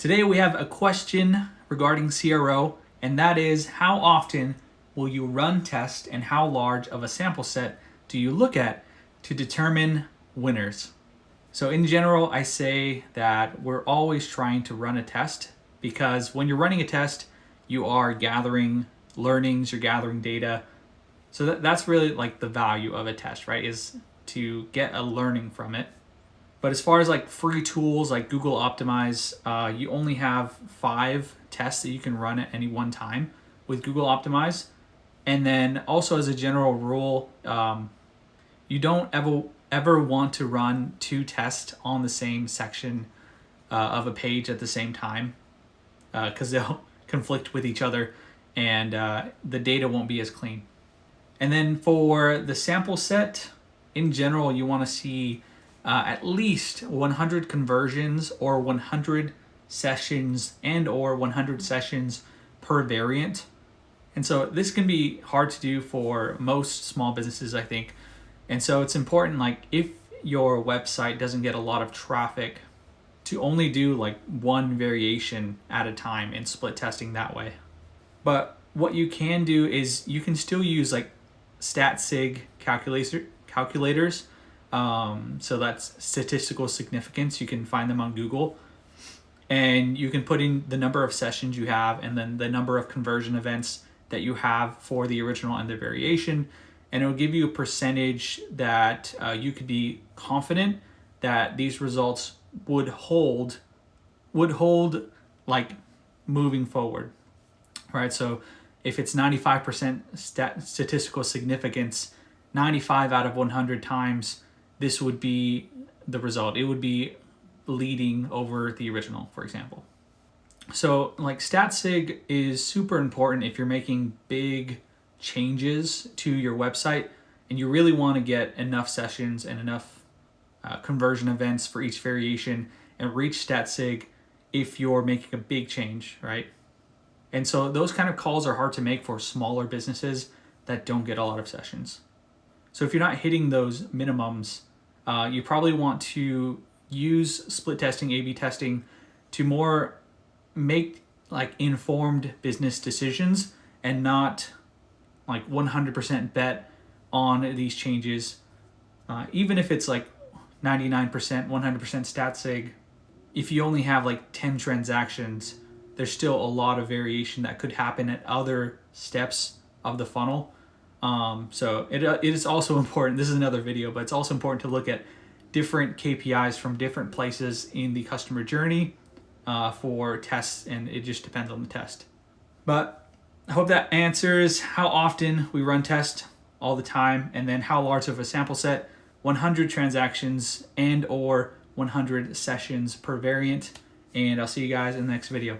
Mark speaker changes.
Speaker 1: Today we have a question regarding CRO, and that is, how often will you run tests and how large of a sample set do you look at to determine winners? So in general, I say that we're always trying to run a test, because when you're running a test, you are gathering learnings, you're gathering data. So that's really like the value of a test, right? Is to get a learning from it. But as far as like free tools like Google Optimize, you only have 5 tests that you can run at any one time with Google Optimize. And then also as a general rule, you don't ever want to run 2 tests on the same section of a page at the same time, because they'll conflict with each other and the data won't be as clean. And then for the sample set, in general, you want to see at least 100 conversions or 100 sessions and or 100 sessions per variant. And so this can be hard to do for most small businesses, I think. And so it's important, like if your website doesn't get a lot of traffic, to only do like 1 variation at a time and split testing that way. But what you can do is you can still use like Sig calculators. So that's statistical significance. You can find them on Google, and you can put in the number of sessions you have and then the number of conversion events that you have for the original and the variation, and it'll give you a percentage that you could be confident that these results would hold like moving forward, right? So if it's 95% statistical significance, 95 out of 100 times, this would be the result. It would be leading over the original, for example. So like StatSig is super important if you're making big changes to your website and you really want to get enough sessions and enough conversion events for each variation and reach StatSig if you're making a big change, right? And so those kind of calls are hard to make for smaller businesses that don't get a lot of sessions. So if you're not hitting those minimums, you probably want to use split testing, A/B testing to more make like informed business decisions and not like 100% bet on these changes. Even if it's like 99%, 100% StatSig, if you only have like 10 transactions, there's still a lot of variation that could happen at other steps of the funnel. So it is also important, this is another video, but it's also important to look at different KPIs from different places in the customer journey for tests, and it just depends on the test. But I hope that answers how often we run tests. All the time, and then how large of a sample set, 100 transactions and or 100 sessions per variant. And I'll see you guys in the next video.